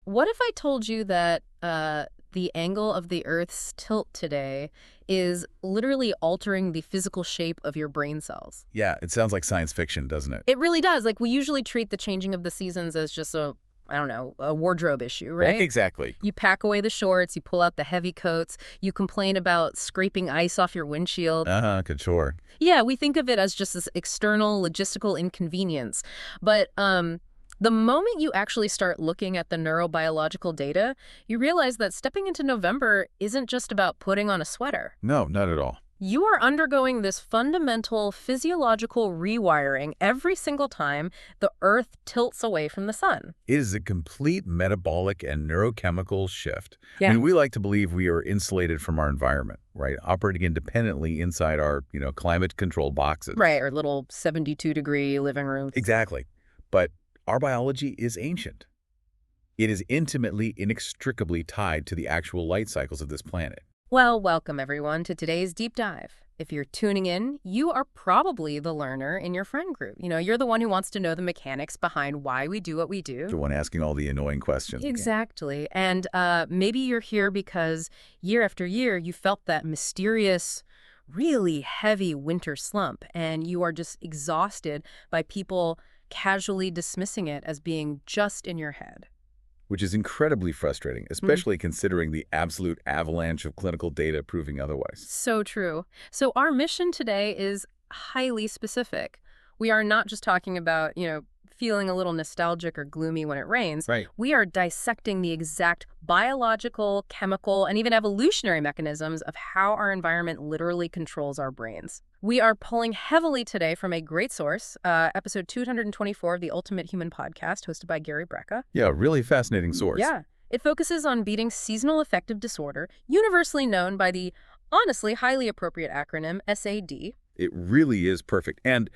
What if I told you that the angle of the Earth's tilt today is literally altering the physical shape of your brain cells? Yeah, it sounds like science fiction, doesn't it? It really does. Like, we usually treat the changing of the seasons as just I don't know, a wardrobe issue, right? Exactly. You pack away the shorts, you pull out the heavy coats, you complain about scraping ice off your windshield. Good, sure. Yeah, we think of it as just this external logistical inconvenience. But the moment you actually start looking at the neurobiological data, you realize that stepping into November isn't just about putting on a sweater. No, not at all. You are undergoing this fundamental physiological rewiring every single time the Earth tilts away from the sun. It is a complete metabolic and neurochemical shift. Yeah. We like to believe we are insulated from our environment, right? Operating independently inside our, climate-controlled boxes. Right, or little 72-degree living rooms. Exactly. But our biology is ancient. It is intimately, inextricably tied to the actual light cycles of this planet. Well, welcome everyone to today's deep dive. If you're tuning in, you are probably the learner in your friend group. You're the one who wants to know the mechanics behind why we do what we do. The one asking all the annoying questions. Exactly. And maybe you're here because year after year you felt that mysterious, really heavy winter slump, and you are just exhausted by people casually dismissing it as being just in your head. Which is incredibly frustrating, especially considering the absolute avalanche of clinical data proving otherwise. So true. So our mission today is highly specific. We are not just talking about, feeling a little nostalgic or gloomy when it rains. Right. We are dissecting the exact biological, chemical, and even evolutionary mechanisms of how our environment literally controls our brains. We are pulling heavily today from a great source, episode 224 of the Ultimate Human Podcast, hosted by Gary Brecka. Yeah, really fascinating source. Yeah. It focuses on beating seasonal affective disorder, universally known by the honestly highly appropriate acronym SAD. It really is perfect. And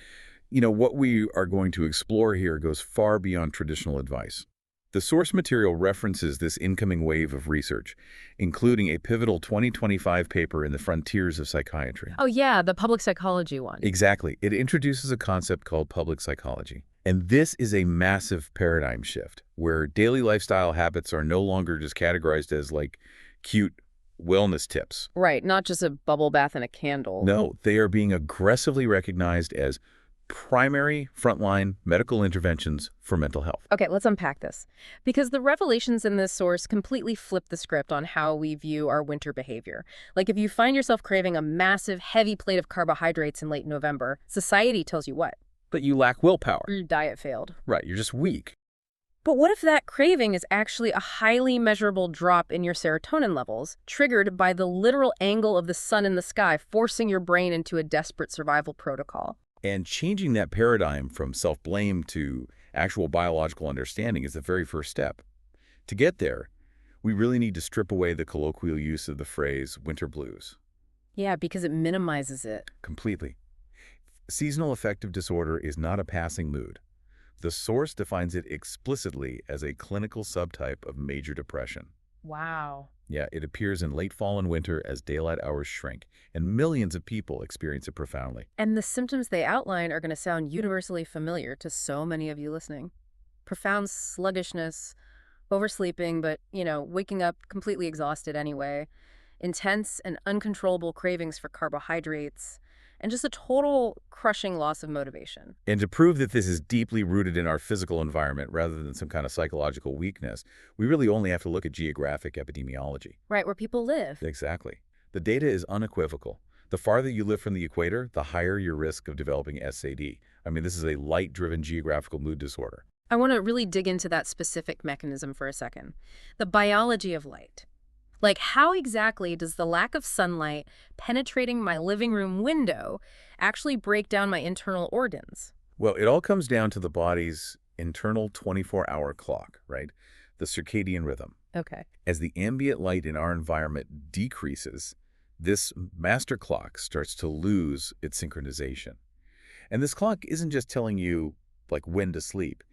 what we are going to explore here goes far beyond traditional advice. The source material references this incoming wave of research, including a pivotal 2025 paper in the Frontiers of Psychiatry. Oh yeah, the public psychology one. Exactly. It introduces a concept called public psychology. And this is a massive paradigm shift, where daily lifestyle habits are no longer just categorized as cute wellness tips. Right, not just a bubble bath and a candle. No, they are being aggressively recognized as primary frontline medical interventions for mental health. Okay, let's unpack this. Because the revelations in this source completely flip the script on how we view our winter behavior. Like, if you find yourself craving a massive, heavy plate of carbohydrates in late November, society tells you what? But you lack willpower. Your diet failed. Right, you're just weak. But what if that craving is actually a highly measurable drop in your serotonin levels, triggered by the literal angle of the sun in the sky, forcing your brain into a desperate survival protocol? And changing that paradigm from self-blame to actual biological understanding is the very first step. To get there, we really need to strip away the colloquial use of the phrase winter blues. Yeah, because it minimizes it. Completely. Seasonal affective disorder is not a passing mood. The source defines it explicitly as a clinical subtype of major depression. Wow. Yeah, it appears in late fall and winter as daylight hours shrink, and millions of people experience it profoundly. And the symptoms they outline are going to sound universally familiar to so many of you listening. Profound sluggishness, oversleeping, but, waking up completely exhausted anyway. Intense and uncontrollable cravings for carbohydrates, and just a total crushing loss of motivation. And to prove that this is deeply rooted in our physical environment rather than some kind of psychological weakness, we really only have to look at geographic epidemiology. Right, where people live. Exactly. The data is unequivocal. The farther you live from the equator, the higher your risk of developing SAD. This is a light-driven geographical mood disorder. I want to really dig into that specific mechanism for a second. The biology of light. Like, how exactly does the lack of sunlight penetrating my living room window actually break down my internal organs? Well, it all comes down to the body's internal 24-hour clock, right? The circadian rhythm. Okay. As the ambient light in our environment decreases, this master clock starts to lose its synchronization. And this clock isn't just telling you, when to sleep.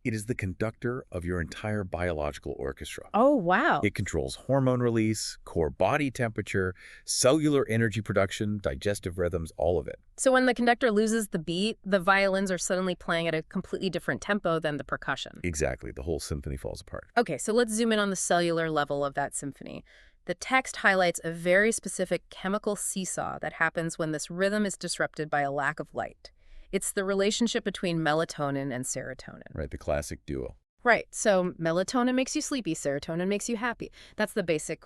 It is the conductor of your entire biological orchestra. Oh, wow. It controls hormone release, core body temperature, cellular energy production, digestive rhythms, all of it. So when the conductor loses the beat, the violins are suddenly playing at a completely different tempo than the percussion. Exactly. The whole symphony falls apart. Okay, so let's zoom in on the cellular level of that symphony. The text highlights a very specific chemical seesaw that happens when this rhythm is disrupted by a lack of light. It's the relationship between melatonin and serotonin. Right, the classic duo. Right, so melatonin makes you sleepy, serotonin makes you happy. That's the basic,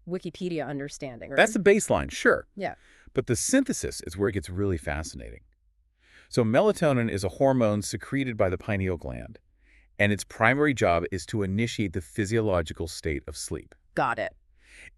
Wikipedia understanding, right? That's the baseline, sure. Yeah. But the synthesis is where it gets really fascinating. So melatonin is a hormone secreted by the pineal gland, and its primary job is to initiate the physiological state of sleep. Got it.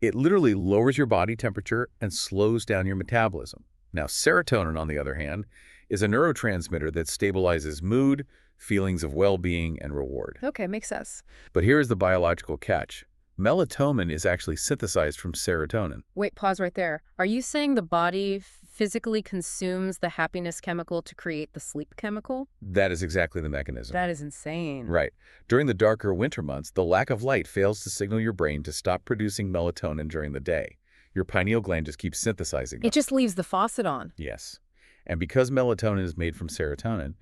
It literally lowers your body temperature and slows down your metabolism. Now, serotonin, on the other hand, is a neurotransmitter that stabilizes mood, feelings of well-being, and reward. Okay, makes sense. But here is the biological catch. Melatonin is actually synthesized from serotonin. Wait, pause right there. Are you saying the body physically consumes the happiness chemical to create the sleep chemical? That is exactly the mechanism. That is insane. Right. During the darker winter months, the lack of light fails to signal your brain to stop producing melatonin during the day. Your pineal gland just keeps synthesizing them. It just leaves the faucet on. Yes. And because melatonin is made from serotonin,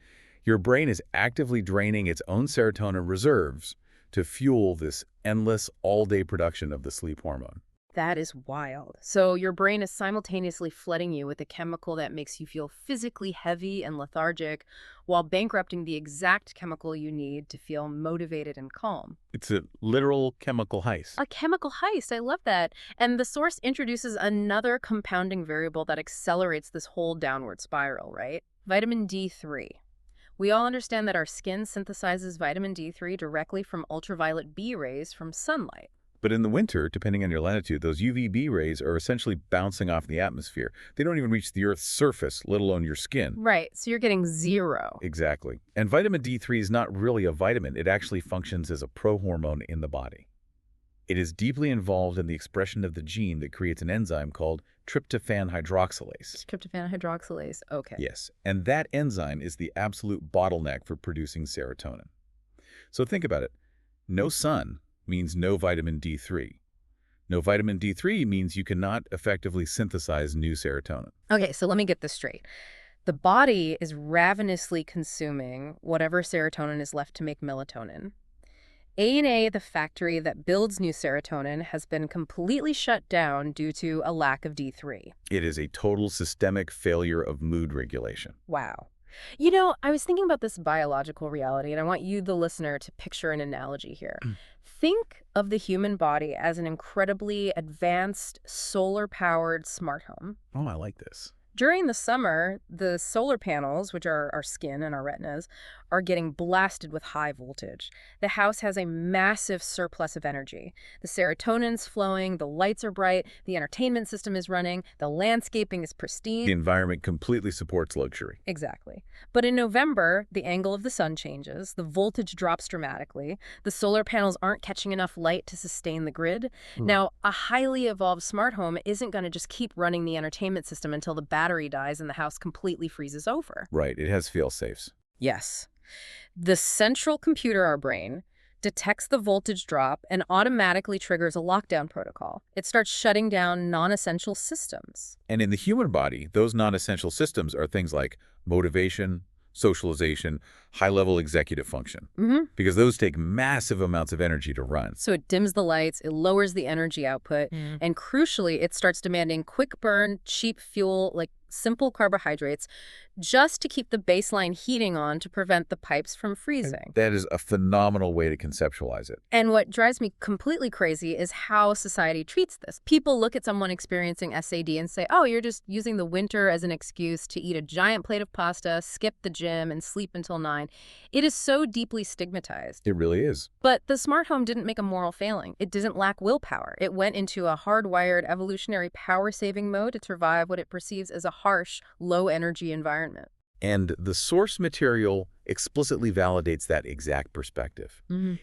your brain is actively draining its own serotonin reserves to fuel this endless all-day production of the sleep hormone. That is wild. So your brain is simultaneously flooding you with a chemical that makes you feel physically heavy and lethargic while bankrupting the exact chemical you need to feel motivated and calm. It's a literal chemical heist. A chemical heist. I love that. And the source introduces another compounding variable that accelerates this whole downward spiral, right? Vitamin D3. We all understand that our skin synthesizes vitamin D3 directly from ultraviolet B rays from sunlight. But in the winter, depending on your latitude, those UVB rays are essentially bouncing off the atmosphere. They don't even reach the Earth's surface, let alone your skin. Right, so you're getting zero. Exactly. And vitamin D3 is not really a vitamin. It actually functions as a prohormone in the body. It is deeply involved in the expression of the gene that creates an enzyme called tryptophan hydroxylase. Tryptophan hydroxylase, okay. Yes, and that enzyme is the absolute bottleneck for producing serotonin. So think about it. No sun means no vitamin D3. No vitamin D3 means you cannot effectively synthesize new serotonin. Okay, so let me get this straight. The body is ravenously consuming whatever serotonin is left to make melatonin. A&A, the factory that builds new serotonin, has been completely shut down due to a lack of D3. It is a total systemic failure of mood regulation. Wow. I was thinking about this biological reality, and I want you, the listener, to picture an analogy here. Think of the human body as an incredibly advanced, solar-powered smart home. Oh, I like this. During the summer, the solar panels, which are our skin and our retinas, are getting blasted with high voltage. The house has a massive surplus of energy. The serotonin's flowing, the lights are bright, the entertainment system is running, the landscaping is pristine. The environment completely supports luxury. Exactly. But in November, the angle of the sun changes, the voltage drops dramatically, the solar panels aren't catching enough light to sustain the grid. Now, a highly evolved smart home isn't going to just keep running the entertainment system until the battery dies and the house completely freezes over. Right, it has fail-safes. Yes. The central computer, our brain, detects the voltage drop and automatically triggers a lockdown protocol. It starts shutting down non-essential systems. And in the human body, those non-essential systems are things like motivation, socialization, high-level executive function, because those take massive amounts of energy to run. So it dims the lights, it lowers the energy output, and crucially, it starts demanding quick burn, cheap fuel, like simple carbohydrates, just to keep the baseline heating on to prevent the pipes from freezing. That is a phenomenal way to conceptualize it. And what drives me completely crazy is how society treats this. People look at someone experiencing SAD and say, oh, you're just using the winter as an excuse to eat a giant plate of pasta, skip the gym, and sleep until 9. It is so deeply stigmatized. It really is. But the smart home didn't make a moral failing. It didn't lack willpower. It went into a hardwired evolutionary power-saving mode to survive what it perceives as a harsh, low-energy environment. And the source material explicitly validates that exact perspective.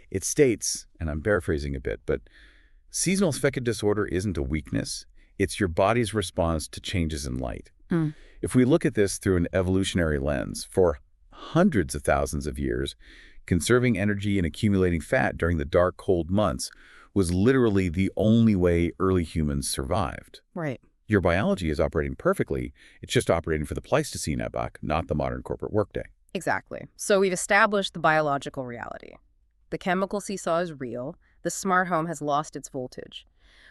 It states, and I'm paraphrasing a bit, but seasonal affective disorder isn't a weakness. It's your body's response to changes in light. If we look at this through an evolutionary lens, for hundreds of thousands of years, Conserving energy and accumulating fat during the dark, cold months was literally the only way early humans survived. Right. Your biology is operating perfectly. It's just operating for the Pleistocene epoch, not the modern corporate workday. Exactly. So we've established the biological reality. The chemical seesaw is real. The smart home has lost its voltage.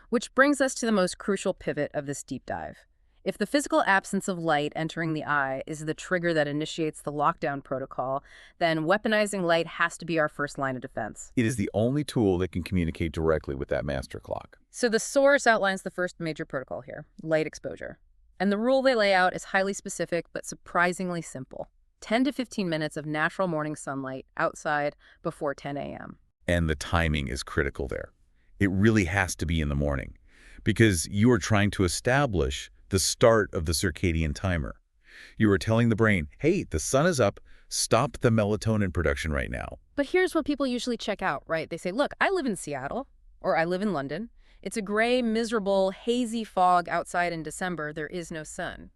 Which brings us to the most crucial pivot of this deep dive. If the physical absence of light entering the eye is the trigger that initiates the lockdown protocol, then weaponizing light has to be our first line of defense. It is the only tool that can communicate directly with that master clock. So the source outlines the first major protocol here, light exposure. And the rule they lay out is highly specific but surprisingly simple. 10 to 15 minutes of natural morning sunlight outside before 10 a.m. And the timing is critical there. It really has to be in the morning because you are trying to establish the start of the circadian timer. You are telling the brain, hey, the sun is up, stop the melatonin production right now. But here's what people usually check out, right? They say, look, I live in Seattle, or I live in London. It's a gray, miserable, hazy fog outside in December. There is no sun.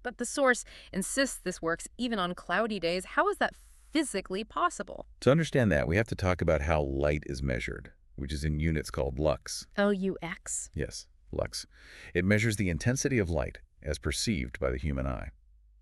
But the source insists this works even on cloudy days. How is that physically possible? To understand that, we have to talk about how light is measured, which is in units called lux. L-U-X? Yes, lux. It measures the intensity of light as perceived by the human eye.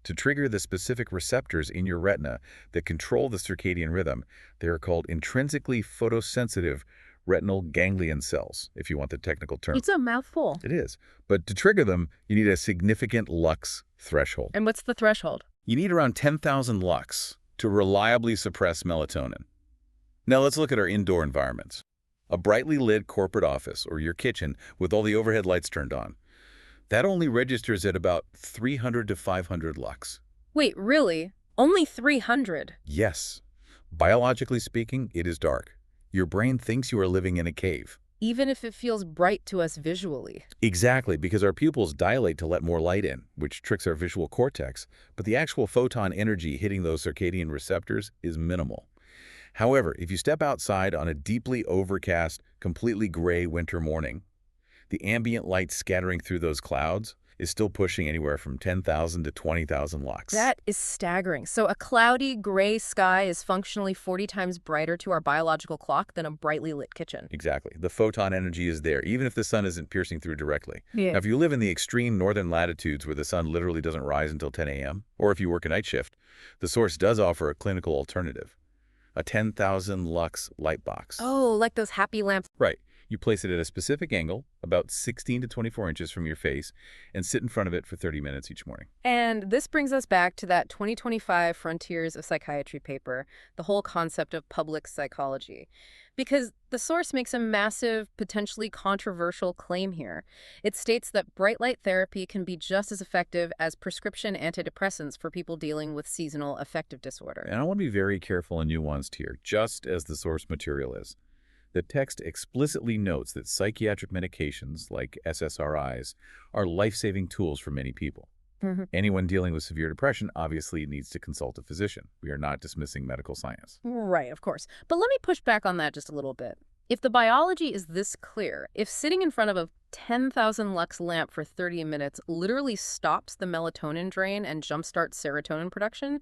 To trigger the specific receptors in your retina that control the circadian rhythm, they are called intrinsically photosensitive retinal ganglion cells, if you want the technical term. It's a mouthful. It is. But to trigger them, you need a significant lux threshold. And what's the threshold? You need around 10,000 lux to reliably suppress melatonin. Now let's look at our indoor environments. A brightly lit corporate office or your kitchen with all the overhead lights turned on. That only registers at about 300 to 500 lux. Wait, really? Only 300? Yes. Biologically speaking, it is dark. Your brain thinks you are living in a cave. Even if it feels bright to us visually. Exactly, because our pupils dilate to let more light in, which tricks our visual cortex, but the actual photon energy hitting those circadian receptors is minimal. However, if you step outside on a deeply overcast, completely gray winter morning, the ambient light scattering through those clouds is still pushing anywhere from 10,000 to 20,000 lux. That is staggering. So a cloudy, gray sky is functionally 40 times brighter to our biological clock than a brightly lit kitchen. Exactly. The photon energy is there, even if the sun isn't piercing through directly. Yeah. Now, if you live in the extreme northern latitudes where the sun literally doesn't rise until 10 a.m., or if you work a night shift, the source does offer a clinical alternative. A 10,000 lux light box. Oh, like those happy lamps. Right. You place it at a specific angle, about 16 to 24 inches from your face, and sit in front of it for 30 minutes each morning. And this brings us back to that 2025 Frontiers of Psychiatry paper, the whole concept of public psychology. Because the source makes a massive, potentially controversial claim here. It states that bright light therapy can be just as effective as prescription antidepressants for people dealing with seasonal affective disorder. And I want to be very careful and nuanced here, just as the source material is. The text explicitly notes that psychiatric medications, like SSRIs, are life-saving tools for many people. Anyone dealing with severe depression obviously needs to consult a physician. We are not dismissing medical science. Right, of course. But let me push back on that just a little bit. If the biology is this clear, if sitting in front of a 10,000 lux lamp for 30 minutes literally stops the melatonin drain and jumpstarts serotonin production,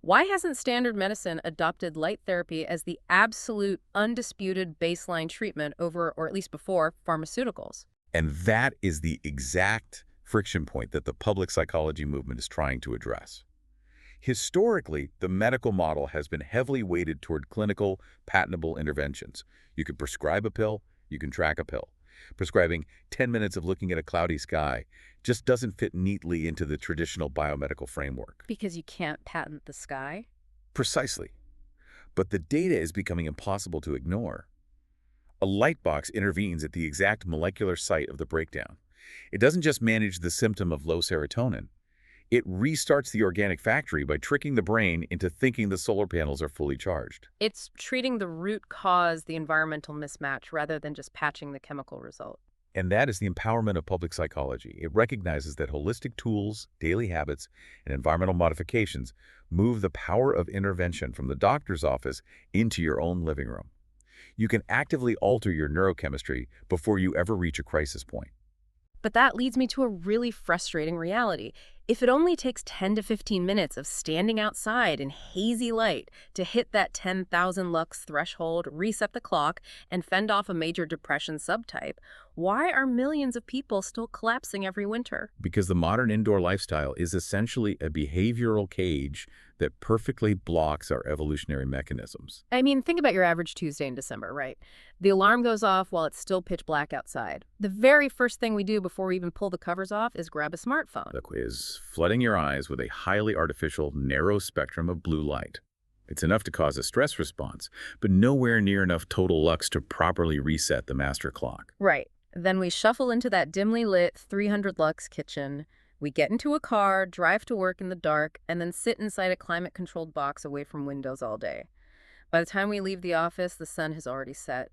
why hasn't standard medicine adopted light therapy as the absolute, undisputed baseline treatment over, or at least before, pharmaceuticals? And that is the exact friction point that the public psychology movement is trying to address. Historically, the medical model has been heavily weighted toward clinical, patentable interventions. You can prescribe a pill, you can track a pill. Prescribing 10 minutes of looking at a cloudy sky just doesn't fit neatly into the traditional biomedical framework. Because you can't patent the sky? Precisely. But the data is becoming impossible to ignore. A light box intervenes at the exact molecular site of the breakdown. It doesn't just manage the symptom of low serotonin. It restarts the organic factory by tricking the brain into thinking the solar panels are fully charged. It's treating the root cause, the environmental mismatch, rather than just patching the chemical result. And that is the empowerment of public psychology. It recognizes that holistic tools, daily habits, and environmental modifications move the power of intervention from the doctor's office into your own living room. You can actively alter your neurochemistry before you ever reach a crisis point. But that leads me to a really frustrating reality. If it only takes 10 to 15 minutes of standing outside in hazy light to hit that 10,000 lux threshold, reset the clock, and fend off a major depression subtype, why are millions of people still collapsing every winter? Because the modern indoor lifestyle is essentially a behavioral cage that perfectly blocks our evolutionary mechanisms. I mean, think about your average Tuesday in December, right? The alarm goes off while it's still pitch black outside. The very first thing we do before we even pull the covers off is grab a smartphone. The is flooding your eyes with a highly artificial, narrow spectrum of blue light. It's enough to cause a stress response, but nowhere near enough total lux to properly reset the master clock. Right. Then we shuffle into that dimly lit 300 lux kitchen. We get into a car, drive to work in the dark, and then sit inside a climate-controlled box away from windows all day. By the time we leave the office, the sun has already set.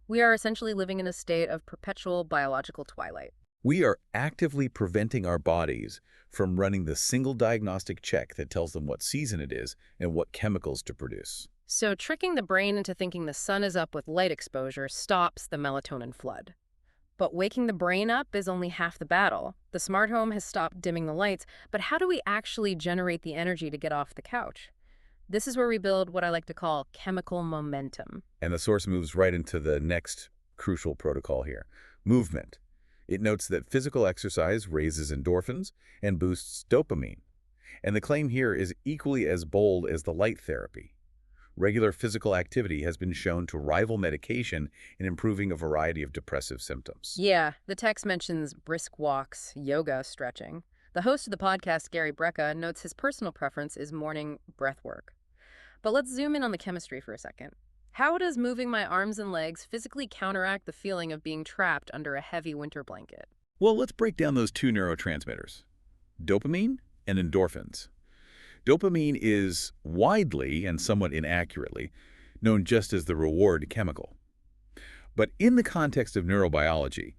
We are essentially living in a state of perpetual biological twilight. We are actively preventing our bodies from running the single diagnostic check that tells them what season it is and what chemicals to produce. So tricking the brain into thinking the sun is up with light exposure stops the melatonin flood. But waking the brain up is only half the battle. The smart home has stopped dimming the lights, but how do we actually generate the energy to get off the couch? This is where we build what I like to call chemical momentum. And the source moves right into the next crucial protocol here, movement. It notes that physical exercise raises endorphins and boosts dopamine. And the claim here is equally as bold as the light therapy. Regular physical activity has been shown to rival medication in improving a variety of depressive symptoms. Yeah, the text mentions brisk walks, yoga, stretching. The host of the podcast, Gary Brecka, notes his personal preference is morning breath work. But let's zoom in on the chemistry for a second. How does moving my arms and legs physically counteract the feeling of being trapped under a heavy winter blanket? Well, let's break down those two neurotransmitters, dopamine and endorphins. Dopamine is widely, and somewhat inaccurately, known just as the reward chemical. But in the context of neurobiology,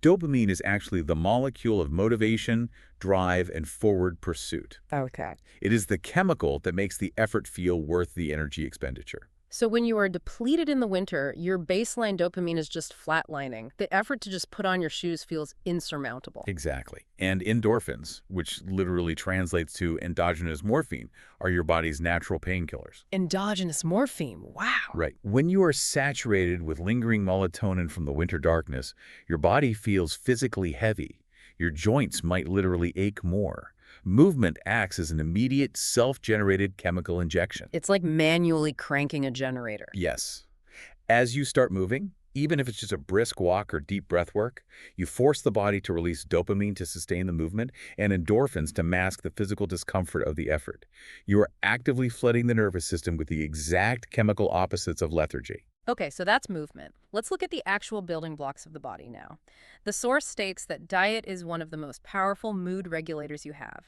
dopamine is actually the molecule of motivation, drive, and forward pursuit. Okay. It is the chemical that makes the effort feel worth the energy expenditure. So when you are depleted in the winter, your baseline dopamine is just flatlining. The effort to just put on your shoes feels insurmountable. Exactly. And endorphins, which literally translates to endogenous morphine, are your body's natural painkillers. Endogenous morphine, wow. Right. When you are saturated with lingering melatonin from the winter darkness, your body feels physically heavy. Your joints might literally ache more. Movement acts as an immediate, self-generated chemical injection. It's like manually cranking a generator. Yes. As you start moving, even if it's just a brisk walk or deep breath work, you force the body to release dopamine to sustain the movement and endorphins to mask the physical discomfort of the effort. You are actively flooding the nervous system with the exact chemical opposites of lethargy. Okay, so that's movement. Let's look at the actual building blocks of the body now. The source states that diet is one of the most powerful mood regulators you have.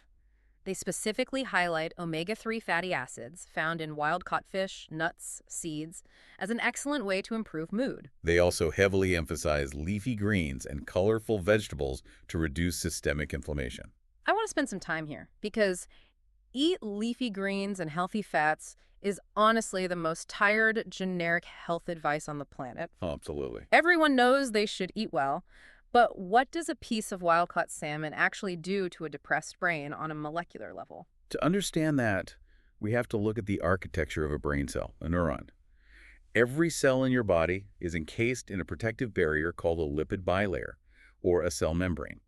They specifically highlight omega-3 fatty acids found in wild-caught fish, nuts, seeds, as an excellent way to improve mood. They also heavily emphasize leafy greens and colorful vegetables to reduce systemic inflammation. I want to spend some time here because eat leafy greens and healthy fats is honestly the most tired, generic health advice on the planet. Oh, absolutely. Everyone knows they should eat well, but what does a piece of wild-caught salmon actually do to a depressed brain on a molecular level? To understand that, we have to look at the architecture of a brain cell, a neuron. Every cell in your body is encased in a protective barrier called a lipid bilayer, or a cell membrane.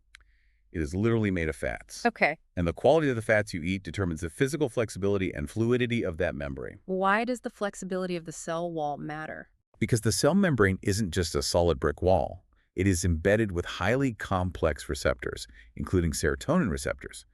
It is literally made of fats. Okay. And the quality of the fats you eat determines the physical flexibility and fluidity of that membrane. Why does the flexibility of the cell wall matter? Because the cell membrane isn't just a solid brick wall. It is embedded with highly complex receptors, including serotonin receptors.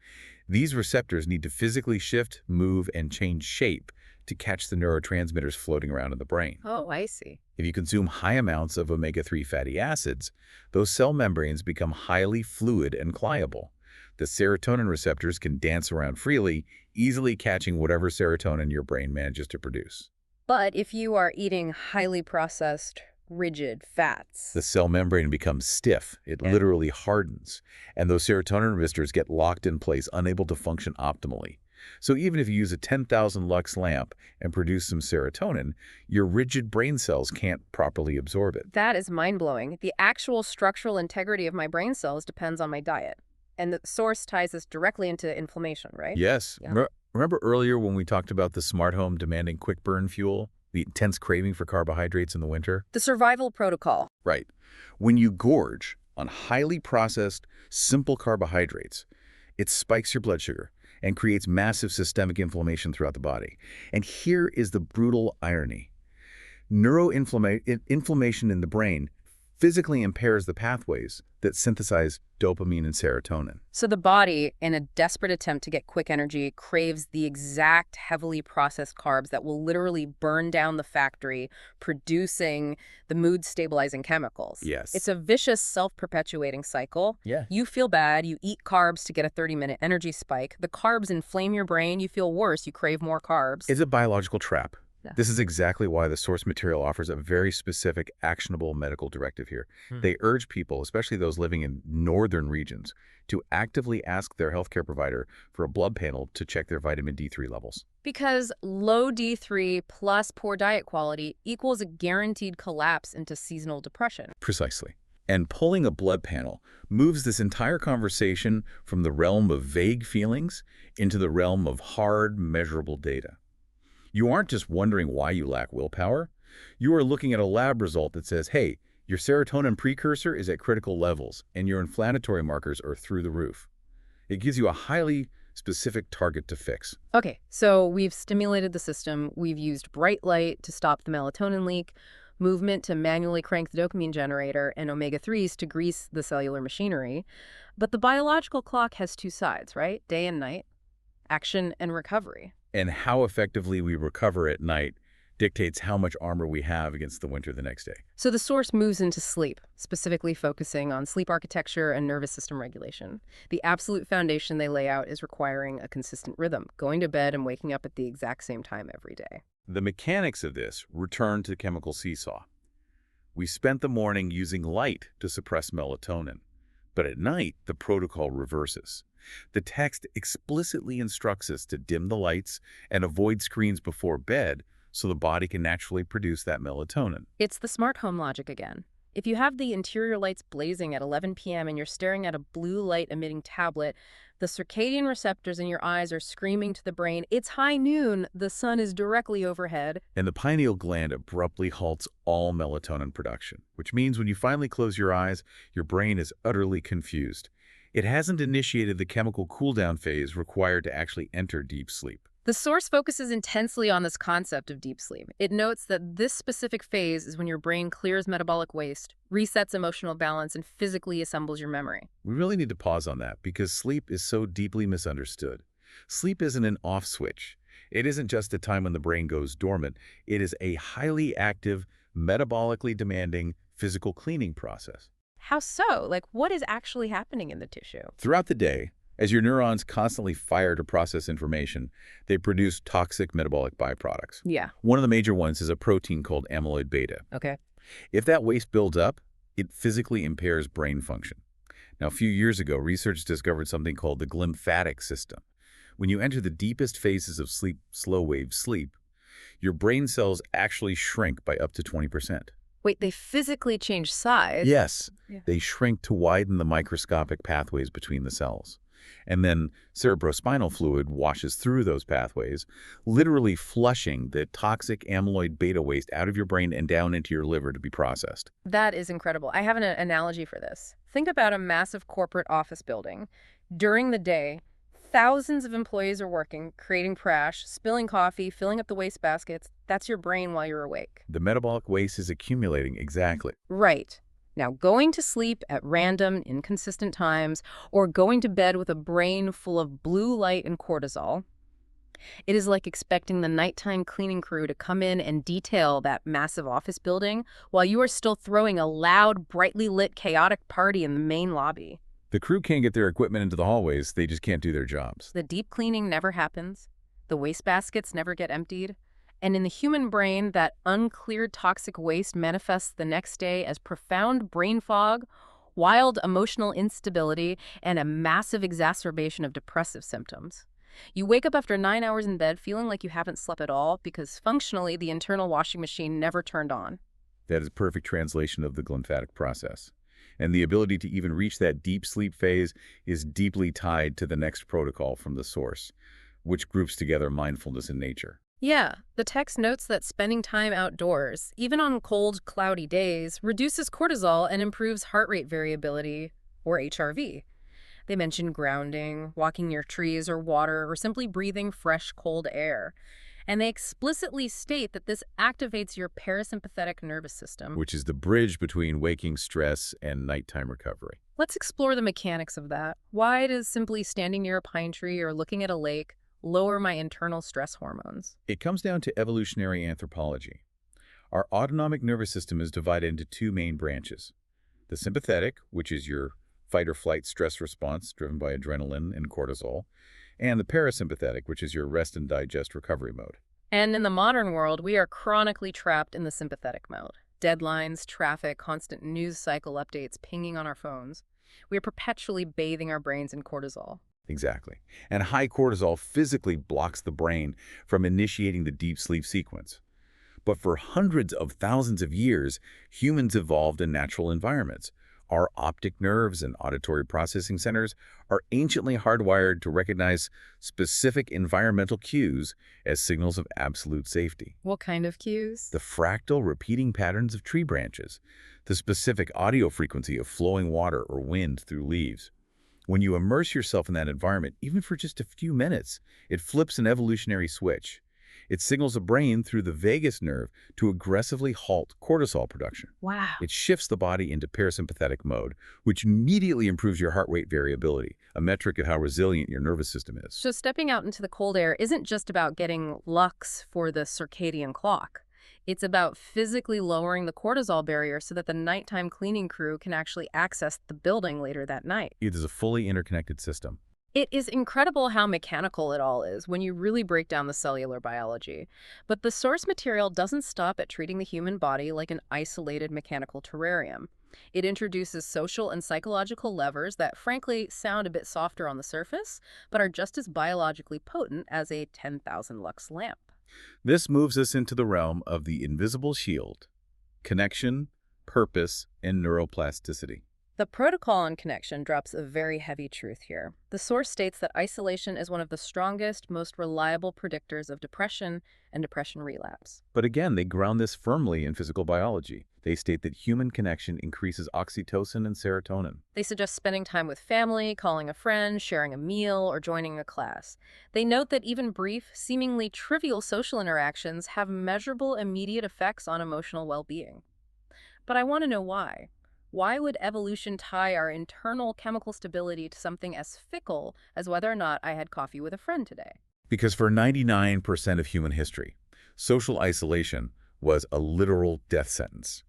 These receptors need to physically shift, move, and change shape to catch the neurotransmitters floating around in the brain. Oh, I see. If you consume high amounts of omega-3 fatty acids, those cell membranes become highly fluid and pliable. The serotonin receptors can dance around freely, easily catching whatever serotonin your brain manages to produce. But if you are eating highly processed, rigid fats, The cell membrane becomes stiff. It literally hardens, and those serotonin receptors get locked in place, unable to function optimally. So even if you use a 10,000 lux lamp and produce some serotonin, your rigid brain cells can't properly absorb it. That is mind-blowing. The actual structural integrity of my brain cells depends on my diet. And the source ties this directly into inflammation, right? Yes. Yeah. Remember earlier when we talked about the smart home demanding quick burn fuel, the intense craving for carbohydrates in the winter? The survival protocol. Right. When you gorge on highly processed, simple carbohydrates, it spikes your blood sugar and creates massive systemic inflammation throughout the body. And here is the brutal irony. Inflammation in the brain physically impairs the pathways that synthesize dopamine and serotonin. So the body, in a desperate attempt to get quick energy, craves the exact heavily processed carbs that will literally burn down the factory, producing the mood-stabilizing chemicals. Yes. It's a vicious, self-perpetuating cycle. Yeah. You feel bad, you eat carbs to get a 30-minute energy spike. The carbs inflame your brain, you feel worse, you crave more carbs. It's a biological trap. Yeah. This is exactly why the source material offers a very specific, actionable medical directive here. They urge people, especially those living in northern regions, to actively ask their healthcare provider for a blood panel to check their vitamin D3 levels. Because low D3 plus poor diet quality equals a guaranteed collapse into seasonal depression. Precisely. And pulling a blood panel moves this entire conversation from the realm of vague feelings into the realm of hard, measurable data. You aren't just wondering why you lack willpower. You are looking at a lab result that says, hey, your serotonin precursor is at critical levels and your inflammatory markers are through the roof. It gives you a highly specific target to fix. Okay, so we've stimulated the system, we've used bright light to stop the melatonin leak, movement to manually crank the dopamine generator, and omega-3s to grease the cellular machinery. But the biological clock has two sides, right? Day and night, action and recovery. And how effectively we recover at night dictates how much armor we have against the winter the next day. So the source moves into sleep, specifically focusing on sleep architecture and nervous system regulation. The absolute foundation they lay out is requiring a consistent rhythm, going to bed and waking up at the exact same time every day. The mechanics of this return to chemical seesaw. We spent the morning using light to suppress melatonin, but at night the protocol reverses. The text explicitly instructs us to dim the lights and avoid screens before bed so the body can naturally produce that melatonin. It's the smart home logic again. If you have the interior lights blazing at 11 p.m. and you're staring at a blue light-emitting tablet, the circadian receptors in your eyes are screaming to the brain, it's high noon, the sun is directly overhead. And the pineal gland abruptly halts all melatonin production, which means when you finally close your eyes, your brain is utterly confused. It hasn't initiated the chemical cool-down phase required to actually enter deep sleep. The source focuses intensely on this concept of deep sleep. It notes that this specific phase is when your brain clears metabolic waste, resets emotional balance, and physically assembles your memory. We really need to pause on that because sleep is so deeply misunderstood. Sleep isn't an off switch. It isn't just a time when the brain goes dormant. It is a highly active, metabolically demanding physical cleaning process. How so? Like, what is actually happening in the tissue? Throughout the day, as your neurons constantly fire to process information, they produce toxic metabolic byproducts. Yeah. One of the major ones is a protein called amyloid beta. Okay. If that waste builds up, it physically impairs brain function. Now, a few years ago, research discovered something called the glymphatic system. When you enter the deepest phases of sleep, slow-wave sleep, your brain cells actually shrink by up to 20%. Wait, they physically change size? Yes, Yeah. they shrink to widen the microscopic pathways between the cells. And then cerebrospinal fluid washes through those pathways, literally flushing the toxic amyloid beta waste out of your brain and down into your liver to be processed. That is incredible. I have an analogy for this. Think about a massive corporate office building. During the day, thousands of employees are working, creating trash, spilling coffee, filling up the waste baskets. That's your brain while you're awake. The metabolic waste is accumulating, exactly. Right. Now, going to sleep at random, inconsistent times, or going to bed with a brain full of blue light and cortisol, it is like expecting the nighttime cleaning crew to come in and detail that massive office building while you are still throwing a loud, brightly lit, chaotic party in the main lobby. The crew can't get their equipment into the hallways, they just can't do their jobs. The deep cleaning never happens. The waste baskets never get emptied. And in the human brain, that uncleared toxic waste manifests the next day as profound brain fog, wild emotional instability, and a massive exacerbation of depressive symptoms. You wake up after 9 hours in bed feeling like you haven't slept at all because functionally the internal washing machine never turned on. That is a perfect translation of the glymphatic process. And the ability to even reach that deep sleep phase is deeply tied to the next protocol from the source, which groups together mindfulness and nature. Yeah, the text notes that spending time outdoors, even on cold, cloudy days, reduces cortisol and improves heart rate variability, or HRV. They mention grounding, walking near trees or water, or simply breathing fresh, cold air. And they explicitly state that this activates your parasympathetic nervous system. Which is the bridge between waking stress and nighttime recovery. Let's explore the mechanics of that. Why does simply standing near a pine tree or looking at a lake lower my internal stress hormones? It comes down to evolutionary anthropology. Our autonomic nervous system is divided into two main branches. The sympathetic, which is your fight or flight stress response driven by adrenaline and cortisol, and the parasympathetic, which is your rest and digest recovery mode. And in the modern world, we are chronically trapped in the sympathetic mode. Deadlines, traffic, constant news cycle updates pinging on our phones. We are perpetually bathing our brains in cortisol. Exactly. And high cortisol physically blocks the brain from initiating the deep sleep sequence. But for hundreds of thousands of years, humans evolved in natural environments. Our optic nerves and auditory processing centers are anciently hardwired to recognize specific environmental cues as signals of absolute safety. What kind of cues? The fractal repeating patterns of tree branches, the specific audio frequency of flowing water or wind through leaves. When you immerse yourself in that environment, even for just a few minutes, it flips an evolutionary switch. It signals the brain through the vagus nerve to aggressively halt cortisol production. Wow. It shifts the body into parasympathetic mode, which immediately improves your heart rate variability, a metric of how resilient your nervous system is. So stepping out into the cold air isn't just about getting lux for the circadian clock. It's about physically lowering the cortisol barrier so that the nighttime cleaning crew can actually access the building later that night. It is a fully interconnected system. It is incredible how mechanical it all is when you really break down the cellular biology. But the source material doesn't stop at treating the human body like an isolated mechanical terrarium. It introduces social and psychological levers that frankly sound a bit softer on the surface, but are just as biologically potent as a 10,000 lux lamp. This moves us into the realm of the invisible shield: connection, purpose, and neuroplasticity. The protocol on connection drops a very heavy truth here. The source states that isolation is one of the strongest, most reliable predictors of depression and depression relapse. But again, they ground this firmly in physical biology. They state that human connection increases oxytocin and serotonin. They suggest spending time with family, calling a friend, sharing a meal, or joining a class. They note that even brief, seemingly trivial social interactions have measurable immediate effects on emotional well-being. But I want to know why. Why would evolution tie our internal chemical stability to something as fickle as whether or not I had coffee with a friend today? Because for 99% of human history, social isolation was a literal death sentence.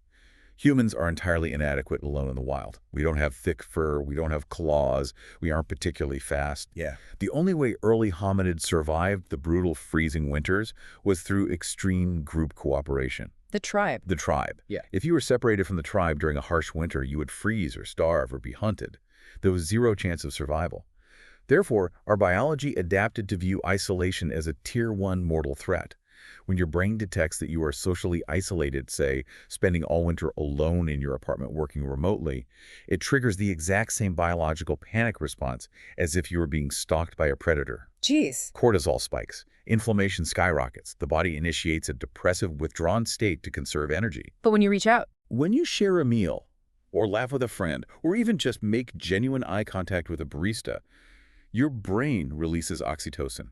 Humans are entirely inadequate alone in the wild. We don't have thick fur, we don't have claws, we aren't particularly fast. Yeah. The only way early hominids survived the brutal freezing winters was through extreme group cooperation. The tribe. The tribe. Yeah. If you were separated from the tribe during a harsh winter, you would freeze or starve or be hunted. There was zero chance of survival. Therefore, our biology adapted to view isolation as a Tier 1 mortal threat. When your brain detects that you are socially isolated, say, spending all winter alone in your apartment working remotely, it triggers the exact same biological panic response as if you were being stalked by a predator. Jeez. Cortisol spikes. Inflammation skyrockets. The body initiates a depressive, withdrawn state to conserve energy. But when you reach out, When you share a meal, or laugh with a friend, or even just make genuine eye contact with a barista, your brain releases oxytocin.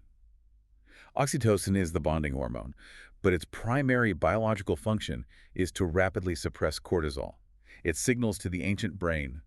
Oxytocin is the bonding hormone, but its primary biological function is to rapidly suppress cortisol. It signals to the ancient brain,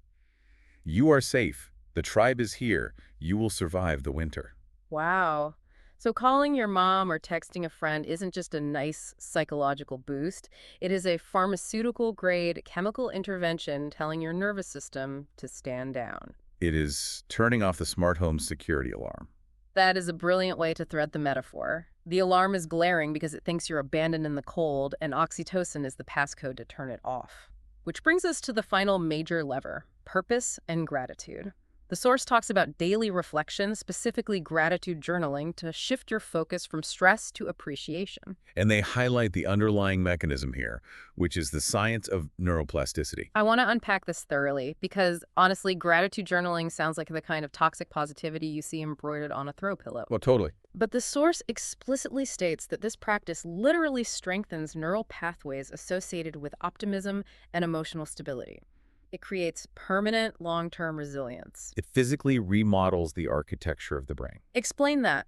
"You are safe. The tribe is here. You will survive the winter." wow. So calling your mom or texting a friend isn't just a nice psychological boost. It is a pharmaceutical-grade chemical intervention telling your nervous system to stand down. It is turning off the smart home security alarm. That is a brilliant way to thread the metaphor. The alarm is glaring because it thinks you're abandoned in the cold, and oxytocin is the passcode to turn it off. Which brings us to the final major lever, purpose and gratitude. The source talks about daily reflection, specifically gratitude journaling, to shift your focus from stress to appreciation. And they highlight the underlying mechanism here, which is the science of neuroplasticity. I want to unpack this thoroughly because, honestly, gratitude journaling sounds like the kind of toxic positivity you see embroidered on a throw pillow. Well, totally. But the source explicitly states that this practice literally strengthens neural pathways associated with optimism and emotional stability. It creates permanent, long-term resilience. It physically remodels the architecture of the brain. Explain that.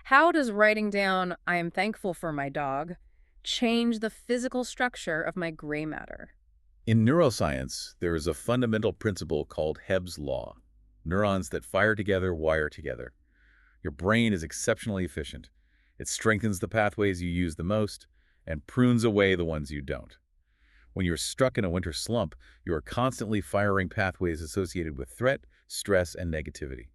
How does writing down, "I am thankful for my dog," change the physical structure of my gray matter? In neuroscience, there is a fundamental principle called Hebb's law. Neurons that fire together wire together. Your brain is exceptionally efficient. It strengthens the pathways you use the most and prunes away the ones you don't. When you're stuck in a winter slump, you are constantly firing pathways associated with threat, stress, and negativity.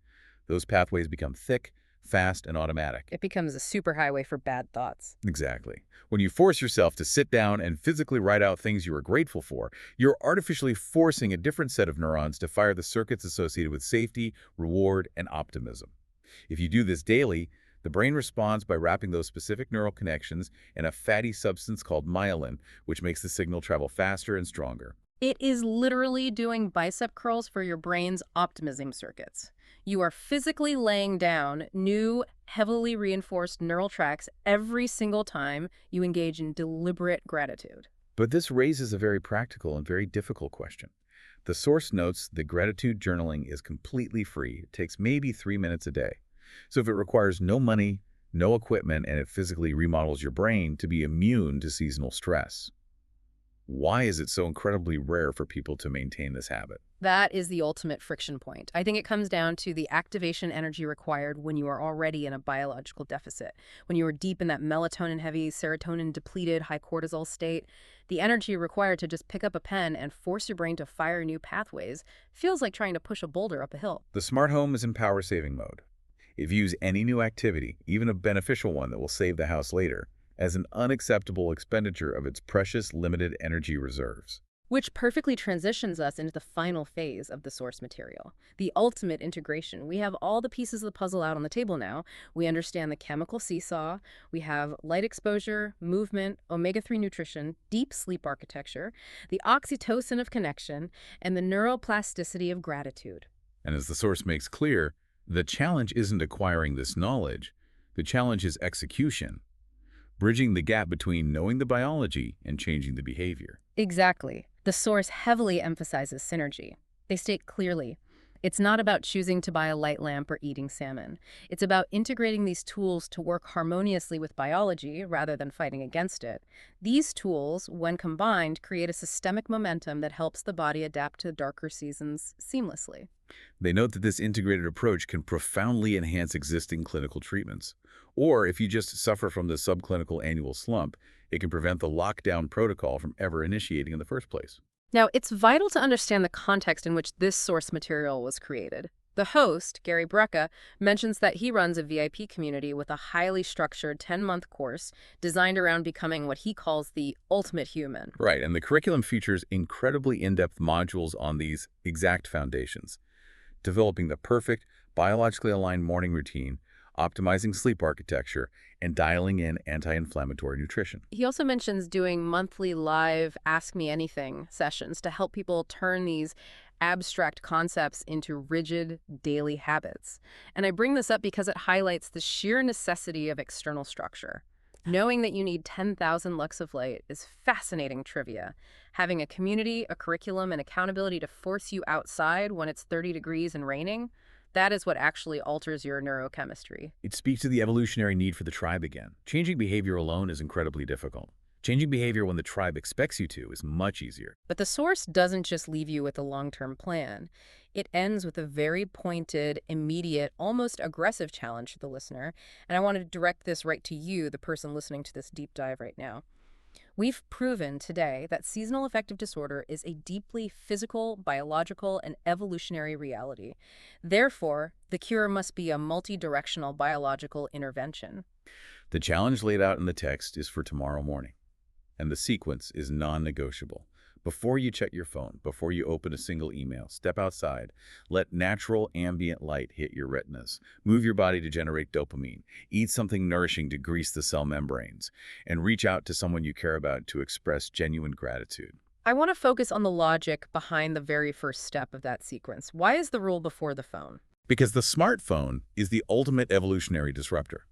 Those pathways become thick, fast, and automatic. It becomes a superhighway for bad thoughts. Exactly. When you force yourself to sit down and physically write out things you are grateful for, you're artificially forcing a different set of neurons to fire the circuits associated with safety, reward, and optimism. If you do this daily, the brain responds by wrapping those specific neural connections in a fatty substance called myelin, which makes the signal travel faster and stronger. It is literally doing bicep curls for your brain's optimism circuits. You are physically laying down new, heavily reinforced neural tracks every single time you engage in deliberate gratitude. But this raises a very practical and very difficult question. The source notes that gratitude journaling is completely free. It takes maybe 3 minutes a day. So if it requires no money, no equipment, and it physically remodels your brain to be immune to seasonal stress, why is it so incredibly rare for people to maintain this habit? That is the ultimate friction point. I think it comes down to the activation energy required when you are already in a biological deficit. When you are deep in that melatonin-heavy, serotonin-depleted, high cortisol state, the energy required to just pick up a pen and force your brain to fire new pathways feels like trying to push a boulder up a hill. The smart home is in power-saving mode. It views any new activity, even a beneficial one that will save the house later, as an unacceptable expenditure of its precious limited energy reserves. Which perfectly transitions us into the final phase of the source material, the ultimate integration. We have all the pieces of the puzzle out on the table now. We understand the chemical seesaw. We have light exposure, movement, omega-3 nutrition, deep sleep architecture, the oxytocin of connection, and the neuroplasticity of gratitude. And as the source makes clear, the challenge isn't acquiring this knowledge. The challenge is execution, bridging the gap between knowing the biology and changing the behavior. Exactly. The source heavily emphasizes synergy. They state clearly, it's not about choosing to buy a light lamp or eating salmon. It's about integrating these tools to work harmoniously with biology rather than fighting against it. These tools, when combined, create a systemic momentum that helps the body adapt to darker seasons seamlessly. They note that this integrated approach can profoundly enhance existing clinical treatments. Or if you just suffer from the subclinical annual slump, it can prevent the lockdown protocol from ever initiating in the first place. Now, it's vital to understand the context in which this source material was created. The host, Gary Brecka, mentions that he runs a VIP community with a highly structured 10-month course designed around becoming what he calls the ultimate human. Right, and the curriculum features incredibly in-depth modules on these exact foundations. Developing the perfect, biologically aligned morning routine, optimizing sleep architecture, and dialing in anti-inflammatory nutrition. He also mentions doing monthly live Ask Me Anything sessions to help people turn these abstract concepts into rigid daily habits. And I bring this up because it highlights the sheer necessity of external structure. Knowing that you need 10,000 lux of light is fascinating trivia. Having a community, a curriculum, and accountability to force you outside when it's 30 degrees and raining, that is what actually alters your neurochemistry. It speaks to the evolutionary need for the tribe again. Changing behavior alone is incredibly difficult. Changing behavior when the tribe expects you to is much easier. But the source doesn't just leave you with a long-term plan. It ends with a very pointed, immediate, almost aggressive challenge to the listener. And I want to direct this right to you, the person listening to this deep dive right now. We've proven today that seasonal affective disorder is a deeply physical, biological, and evolutionary reality. Therefore, the cure must be a multi-directional biological intervention. The challenge laid out in the text is for tomorrow morning, and the sequence is non-negotiable. Before you check your phone, before you open a single email, step outside. Let natural ambient light hit your retinas. Move your body to generate dopamine. Eat something nourishing to grease the cell membranes. And reach out to someone you care about to express genuine gratitude. I want to focus on the logic behind the very first step of that sequence. Why is the rule before the phone? Because the smartphone is the ultimate evolutionary disruptor.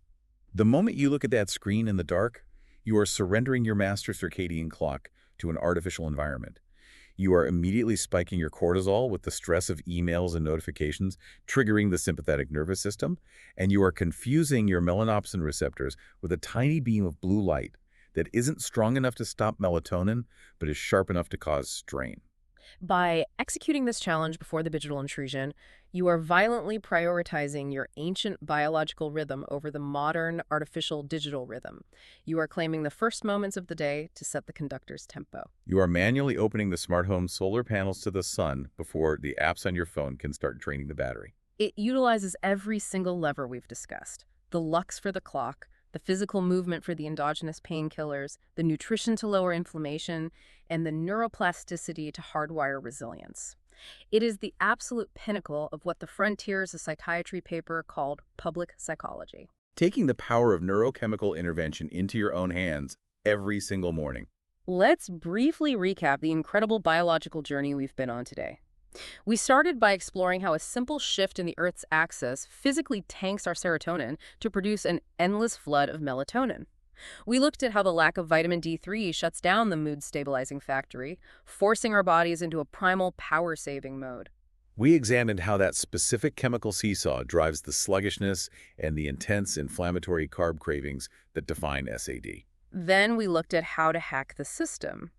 The moment you look at that screen in the dark, you are surrendering your master circadian clock to an artificial environment. You are immediately spiking your cortisol with the stress of emails and notifications, triggering the sympathetic nervous system, and you are confusing your melanopsin receptors with a tiny beam of blue light that isn't strong enough to stop melatonin, but is sharp enough to cause strain. By executing this challenge before the digital intrusion, you are violently prioritizing your ancient biological rhythm over the modern artificial digital rhythm. You are claiming the first moments of the day to set the conductor's tempo. You are manually opening the smart home solar panels to the sun before the apps on your phone can start draining the battery. It utilizes every single lever we've discussed: the lux for the clock, the physical movement for the endogenous painkillers, the nutrition to lower inflammation, and the neuroplasticity to hardwire resilience. It is the absolute pinnacle of what the Frontiers of Psychiatry paper called public psychology. Taking the power of neurochemical intervention into your own hands every single morning. Let's briefly recap the incredible biological journey we've been on today. We started by exploring how a simple shift in the Earth's axis physically tanks our serotonin to produce an endless flood of melatonin. We looked at how the lack of vitamin D3 shuts down the mood-stabilizing factory, forcing our bodies into a primal power-saving mode. We examined how that specific chemical seesaw drives the sluggishness and the intense inflammatory carb cravings that define SAD. Then we looked at how to hack the system.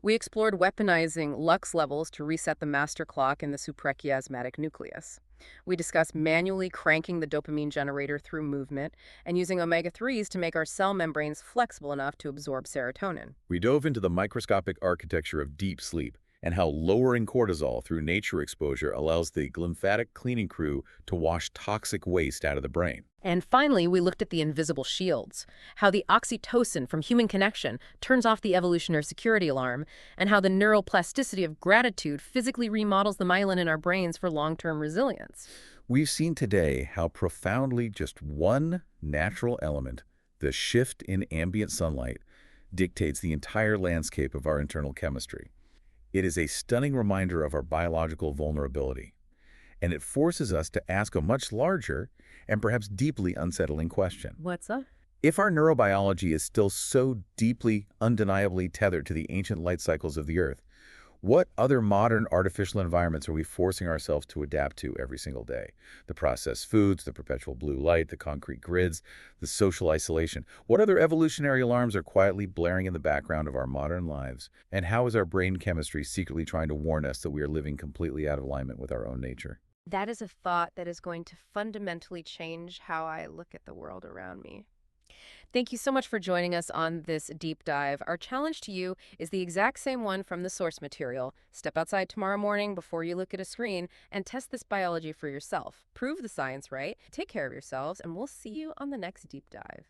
We explored weaponizing lux levels to reset the master clock in the suprachiasmatic nucleus. We discussed manually cranking the dopamine generator through movement and using omega-3s to make our cell membranes flexible enough to absorb serotonin. We dove into the microscopic architecture of deep sleep and how lowering cortisol through nature exposure allows the lymphatic cleaning crew to wash toxic waste out of the brain. And finally, we looked at the invisible shields, how the oxytocin from human connection turns off the evolutionary security alarm, and how the neuroplasticity of gratitude physically remodels the myelin in our brains for long-term resilience. We've seen today how profoundly just one natural element, the shift in ambient sunlight, dictates the entire landscape of our internal chemistry. It is a stunning reminder of our biological vulnerability, and it forces us to ask a much larger and perhaps deeply unsettling question. What's up? If our neurobiology is still so deeply, undeniably tethered to the ancient light cycles of the Earth, what other modern artificial environments are we forcing ourselves to adapt to every single day? The processed foods, the perpetual blue light, the concrete grids, the social isolation. What other evolutionary alarms are quietly blaring in the background of our modern lives? And how is our brain chemistry secretly trying to warn us that we are living completely out of alignment with our own nature? That is a thought that is going to fundamentally change how I look at the world around me. Thank you so much for joining us on this deep dive. Our challenge to you is the exact same one from the source material. Step outside tomorrow morning before you look at a screen and test this biology for yourself. Prove the science right, take care of yourselves, and we'll see you on the next deep dive.